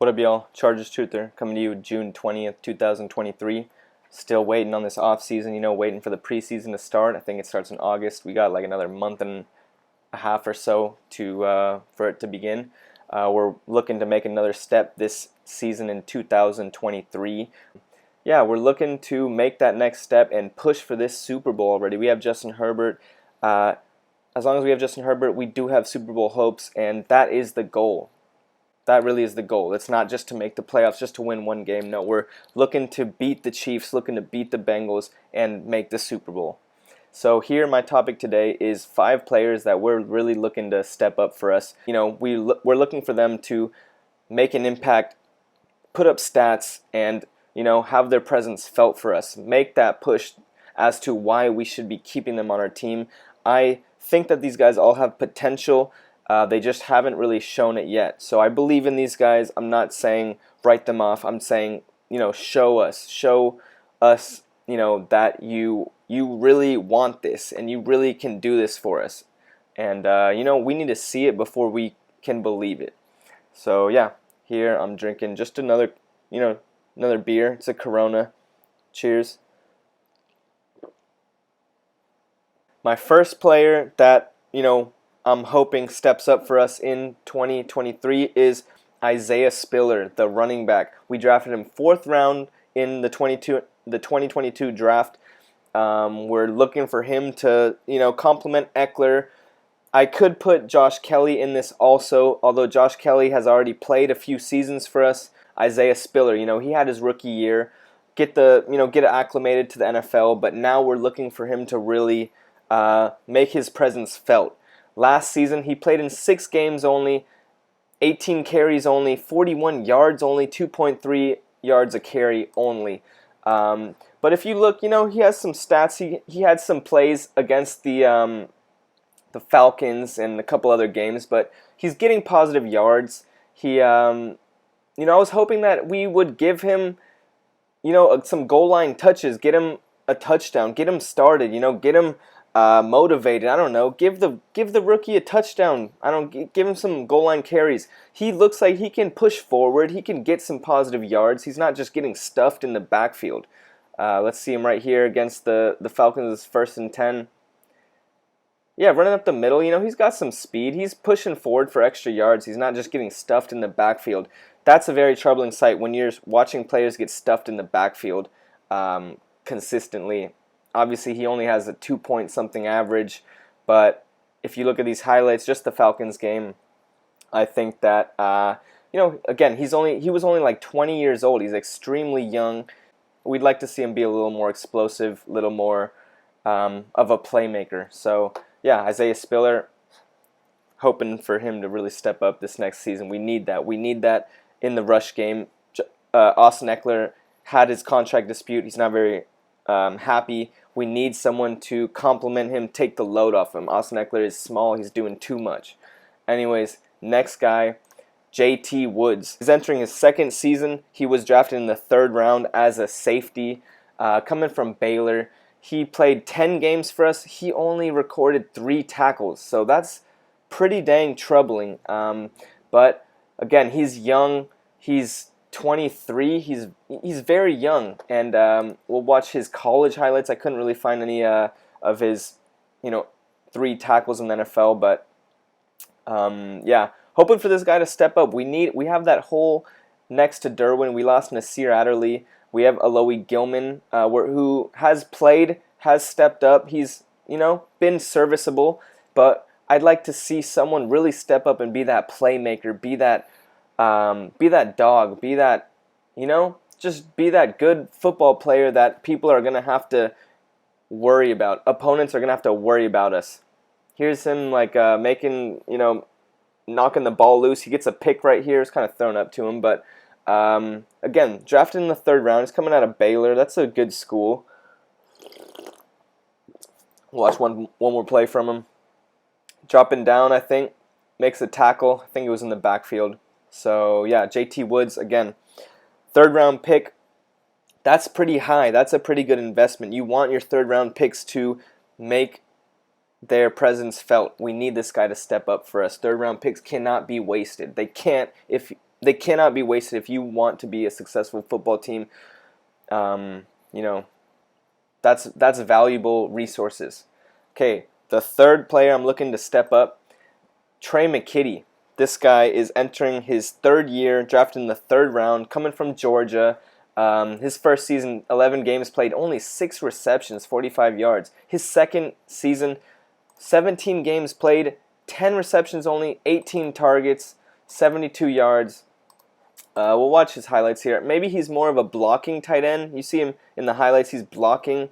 What up, y'all? Chargers Truther coming to you June 20th, 2023. Still waiting on this off season, waiting for the preseason to start. I think it starts in August. We got like another month and a half or so for it to begin. We're looking to make another step this season in 2023. Yeah, we're looking to make that next step and push for this Super Bowl already. We have Justin Herbert. As long as we have Justin Herbert, we do have Super Bowl hopes, and that is the goal. That really is the goal. It's not just to make the playoffs, just to win one game. No, we're looking to beat the Chiefs, looking to beat the Bengals, and make the Super Bowl. So here, my topic today is 5 players that we're really looking to step up for us. We're looking for them to make an impact, put up stats, and have their presence felt for us. Make that push as to why we should be keeping them on our team. I think that these guys all have potential. They just haven't really shown it yet. So I believe in these guys. I'm not saying write them off. I'm saying, show us, that you really want this and you really can do this for us. And, we need to see it before we can believe it. So, yeah, here I'm drinking just another beer. It's a Corona. Cheers. My first player that, I'm hoping steps up for us in 2023 is Isaiah Spiller, the running back. We drafted him 4th round in the 2022 draft. We're looking for him to, complement Eckler. I could put Josh Kelly in this also, although Josh Kelly has already played a few seasons for us. Isaiah Spiller, he had his rookie year, get acclimated to the NFL, but now we're looking for him to really make his presence felt. Last season, he played in 6 games only, 18 carries only, 41 yards only, 2.3 yards a carry only. But if you look, he has some stats. He had some plays against the Falcons and a couple other games, but he's getting positive yards. I was hoping that we would give him, some goal line touches, get him a touchdown, get him started, get him motivated. I don't know. Give the rookie a touchdown. Give him some goal line carries. He looks like he can push forward. He can get some positive yards. He's not just getting stuffed in the backfield. Let's see him right here against the Falcons, 1st and 10. Yeah, running up the middle. He's got some speed. He's pushing forward for extra yards. He's not just getting stuffed in the backfield. That's a very troubling sight when you're watching players get stuffed in the backfield consistently. Obviously, he only has a 2-point-something average, but if you look at these highlights, just the Falcons game, I think that again, he was only like 20 years old. He's extremely young. We'd like to see him be a little more explosive, a little more of a playmaker. So yeah, Isaiah Spiller, hoping for him to really step up this next season. We need that. We need that in the rush game. Austin Eckler had his contract dispute. He's not very happy. We need someone to complement him, take the load off him. Austin Eckler is small. He's doing too much. Anyways, next guy, JT Woods. He's entering his 2nd season. He was drafted in the 3rd round as a safety, coming from Baylor. He played 10 games for us. He only recorded 3 tackles, so that's pretty dang troubling. But again, he's young. He's 23. He's very young, and we'll watch his college highlights. I couldn't really find any of his 3 tackles in the NFL, but yeah, hoping for this guy to step up. We have that hole next to Derwin. We lost Nasir Adderley. We have Alohi Gilman, who has played, has stepped up. He's been serviceable, but I'd like to see someone really step up and be that playmaker, be that dog, be that, just be that good football player that people are going to have to worry about. Opponents are going to have to worry about us. Here's him making, knocking the ball loose. He gets a pick right here. It's kind of thrown up to him, but again, drafted in the 3rd round. He's coming out of Baylor. That's a good school. Watch one more play from him. Dropping down, I think. Makes a tackle. I think it was in the backfield. So, yeah, JT Woods, again, 3rd round pick. That's pretty high. That's a pretty good investment. You want your 3rd round picks to make their presence felt. We need this guy to step up for us. 3rd round picks cannot be wasted. They can't. If They cannot be wasted if you want to be a successful football team. You know, that's valuable resources. Okay, the third player I'm looking to step up, Trey McCoy. This guy is entering his third year, drafted in the third round, coming from Georgia. His first season, 11 games played, only 6 receptions, 45 yards. His second season, 17 games played, 10 receptions only, 18 targets, 72 yards. We'll watch his highlights here. Maybe he's more of a blocking tight end. You see him in the highlights, he's blocking.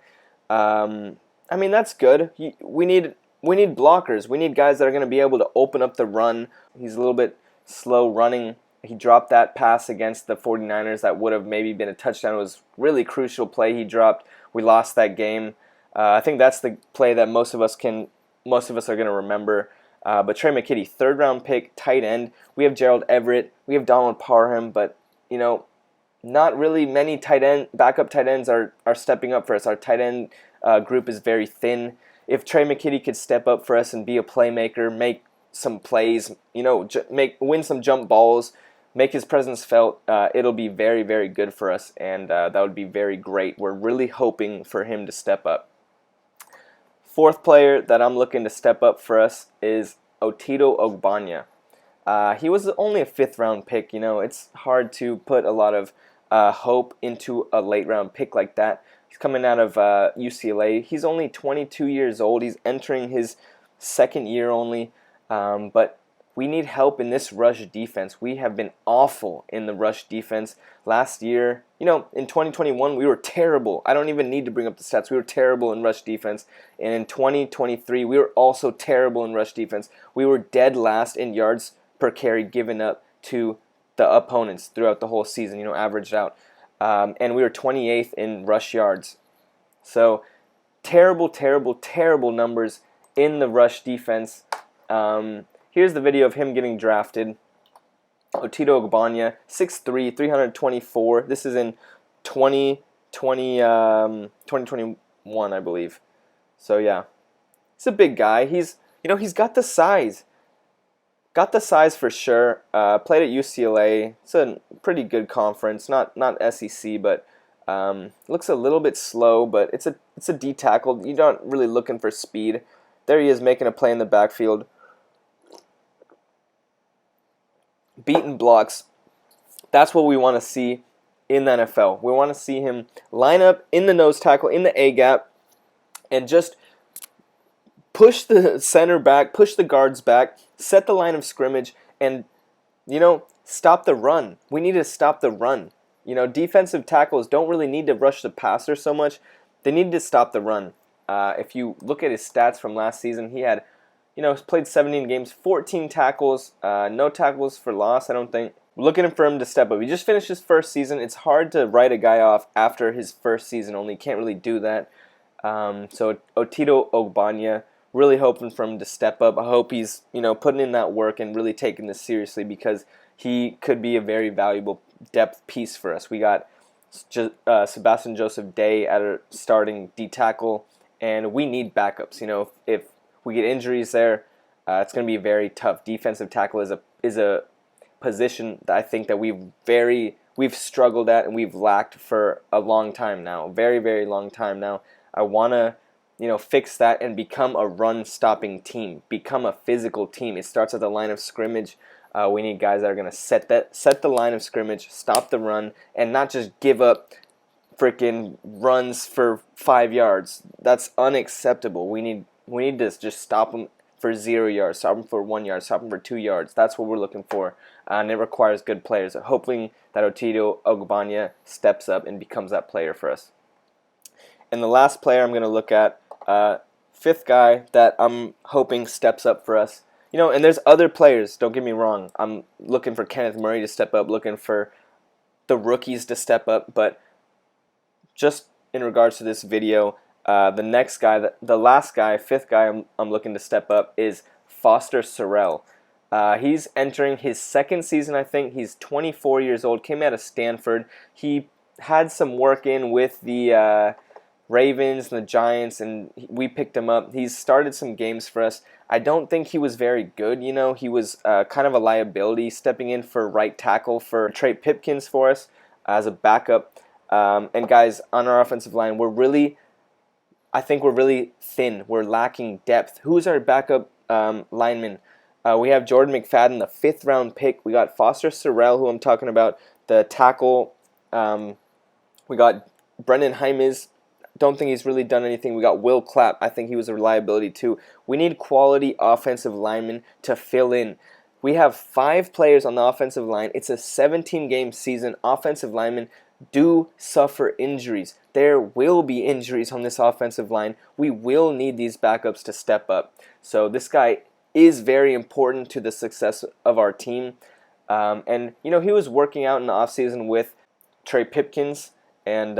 I mean, that's good. We need blockers. We need guys that are going to be able to open up the run. He's a little bit slow running. He dropped that pass against the 49ers that would have maybe been a touchdown. It was really crucial play he dropped. We lost that game. I think that's the play that most of us are going to remember. But Trey McCoy, third round pick, tight end. We have Gerald Everett. We have Donald Parham, but not really many backup tight ends are stepping up for us. Our tight end group is very thin. If Trey McCoy could step up for us and be a playmaker, make some plays, win some jump balls, make his presence felt, it'll be very, very good for us, and that would be very great. We're really hoping for him to step up. Fourth player that I'm looking to step up for us is Otido Obania. He was only a 5th round pick. It's hard to put a lot of hope into a late round pick like that. He's coming out of UCLA. He's only 22 years old. He's entering his 2nd year only. But we need help in this rush defense. We have been awful in the rush defense. Last year, in 2021, we were terrible. I don't even need to bring up the stats. We were terrible in rush defense. And in 2023, we were also terrible in rush defense. We were dead last in yards per carry given up to the opponents throughout the whole season, averaged out. And we were 28th in rush yards. So terrible, terrible, terrible numbers in the rush defense. Here's the video of him getting drafted. Otido Obania, 6'3", 324. This is in 2021, I believe. So yeah, he's a big guy. He's got the size. Got the size for sure. Played at UCLA. It's a pretty good conference. Not SEC, but looks a little bit slow. But it's a D tackle. You're not really looking for speed. There he is making a play in the backfield. Beaten blocks. That's what we want to see in the NFL. We want to see him line up in the nose tackle, in the A gap, and just push the center back, push the guards back, set the line of scrimmage, and, stop the run. We need to stop the run. Defensive tackles don't really need to rush the passer so much. They need to stop the run. If you look at his stats from last season, he had, played 17 games, 14 tackles, no tackles for loss, I don't think. Looking for him to step up. He just finished his first season. It's hard to write a guy off after his first season only. Can't really do that. So Otido Obania, really hoping for him to step up. I hope he's, putting in that work and really taking this seriously because he could be a very valuable depth piece for us. We got Sebastian Joseph Day at a starting D tackle, and we need backups. If we get injuries there, it's going to be very tough. Defensive tackle is a position that I think that we've struggled at and we've lacked for a long time now, very, very long time now. I want to fix that and become a run-stopping team, become a physical team. It starts at the line of scrimmage. We need guys that are going to set the line of scrimmage, stop the run, and not just give up freaking runs for 5 yards. That's unacceptable. We need to just stop them for 0 yards, stop them for 1 yard, stop them for 2 yards. That's what we're looking for, and it requires good players. Hoping that Otido Obania steps up and becomes that player for us. And the last player I'm going to look at, 5th guy that I'm hoping steps up for us. And there's other players, don't get me wrong. I'm looking for Kenneth Murray to step up, looking for the rookies to step up, but just in regards to this video, the next guy, the last guy, 5th guy I'm looking to step up is Foster Sorel. He's entering his 2nd season, I think. He's 24 years old, came out of Stanford. He had some work in with the Ravens and the Giants, and we picked him up. He's started some games for us. I don't think he was very good. He was kind of a liability, stepping in for right tackle for Trey Pipkins for us as a backup. And guys, on our offensive line, I think we're really thin. We're lacking depth. Who's our backup lineman? We have Jordan McFadden, the 5th round pick. We got Foster Sorel, who I'm talking about, the tackle. We got Brendan Hymes. Don't think he's really done anything. We got Will Clapp. I think he was a reliability too. We need quality offensive linemen to fill in. We have 5 players on the offensive line. It's a 17-game season. Offensive linemen do suffer injuries. There will be injuries on this offensive line. We will need these backups to step up. So this guy is very important to the success of our team. And he was working out in the offseason with Trey Pipkins. And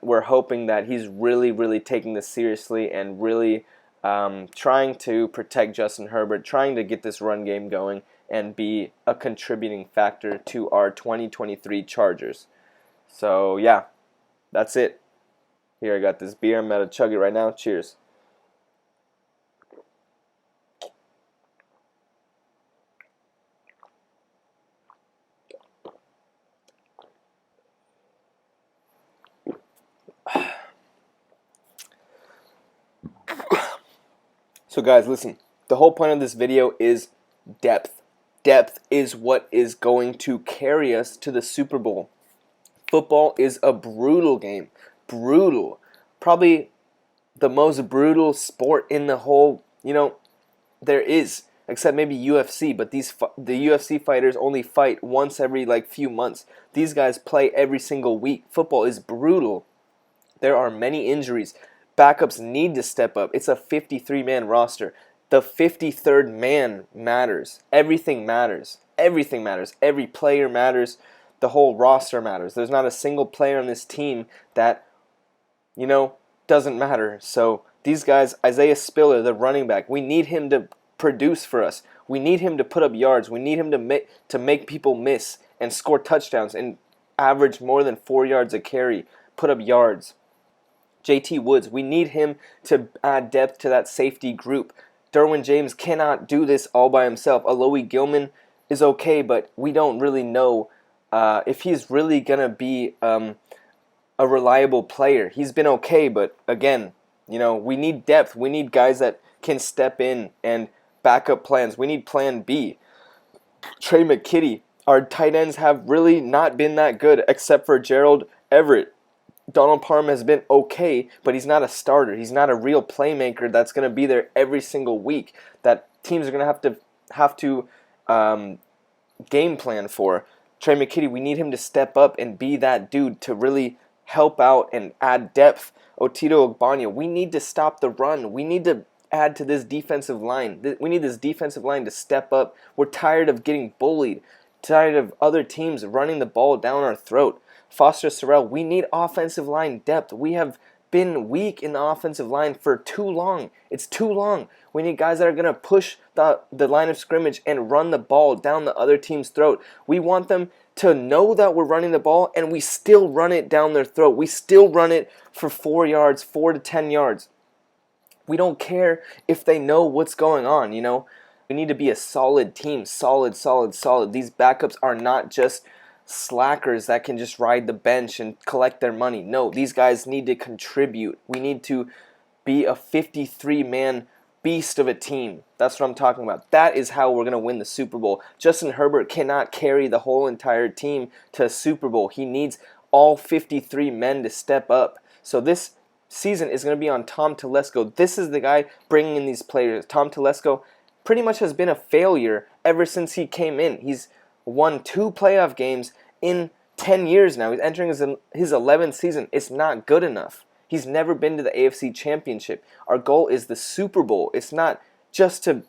we're hoping that he's really, really taking this seriously and really trying to protect Justin Herbert, trying to get this run game going and be a contributing factor to our 2023 Chargers. So, yeah, that's it. Here, I got this beer. I'm about to chug it right now. Cheers. So guys, listen, the whole point of this video is depth. Depth is what is going to carry us to the Super Bowl. Football is a brutal game. Brutal. Probably the most brutal sport in the whole, there is, except maybe UFC, but the UFC fighters only fight once every few months. These guys play every single week. Football is brutal. There are many injuries. Backups need to step up. It's a 53-man roster. The 53rd man matters. Everything matters. Everything matters. Every player matters. The whole roster matters. There's not a single player on this team that, doesn't matter. So these guys, Isaiah Spiller, the running back, we need him to produce for us. We need him to put up yards. We need him to make people miss and score touchdowns and average more than 4 yards a carry, put up yards. JT Woods, we need him to add depth to that safety group. Derwin James cannot do this all by himself. Alohi Gilman is okay, but we don't really know if he's really going to be a reliable player. He's been okay, but again, we need depth. We need guys that can step in and back up plans. We need plan B. Trey McCoy, our tight ends have really not been that good except for Gerald Everett. Donald Parham has been okay, but he's not a starter. He's not a real playmaker that's going to be there every single week that teams are going to have to game plan for. Trey McCoy, we need him to step up and be that dude to really help out and add depth. Otido Obania, we need to stop the run. We need to add to this defensive line. We need this defensive line to step up. We're tired of getting bullied, tired of other teams running the ball down our throat. Foster Sorel, we need offensive line depth. We have been weak in the offensive line for too long. It's too long. We need guys that are going to push the line of scrimmage and run the ball down the other team's throat. We want them to know that we're running the ball and we still run it down their throat. We still run it for 4 yards, 4 to 10 yards. We don't care if they know what's going on, We need to be a solid team, solid. These backups are not just slackers that can just ride the bench and collect their money. No, these guys need to contribute. We need to be a 53-man beast of a team. That's what I'm talking about. That is how we're going to win the Super Bowl. Justin Herbert cannot carry the whole entire team to a Super Bowl. He needs all 53 men to step up. So this season is going to be on Tom Telesco. This is the guy bringing in these players. Tom Telesco pretty much has been a failure ever since he came in. He's won 2 playoff games in 10 years now. He's entering his 11th season. It's not good enough. He's never been to the AFC Championship. Our goal is the Super Bowl. It's not just to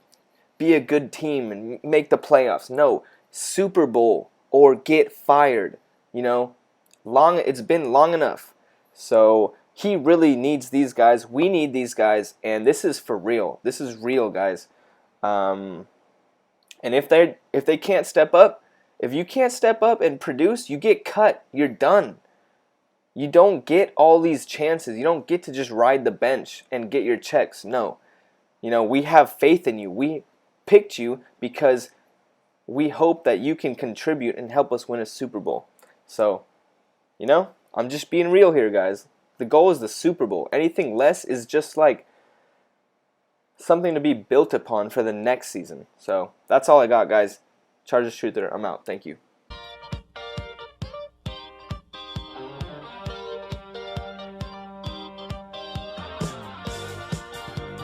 be a good team and make the playoffs. No, Super Bowl or get fired. It's been long enough. So he really needs these guys. We need these guys, and this is for real. This is real, guys. And if they can't step up, if you can't step up and produce, you get cut. You're done. You don't get all these chances. You don't get to just ride the bench and get your checks. No. We have faith in you. We picked you because we hope that you can contribute and help us win a Super Bowl. So, I'm just being real here, guys. The goal is the Super Bowl. Anything less is just like something to be built upon for the next season. So, that's all I got, guys. Chargers Truther, I'm out. Thank you.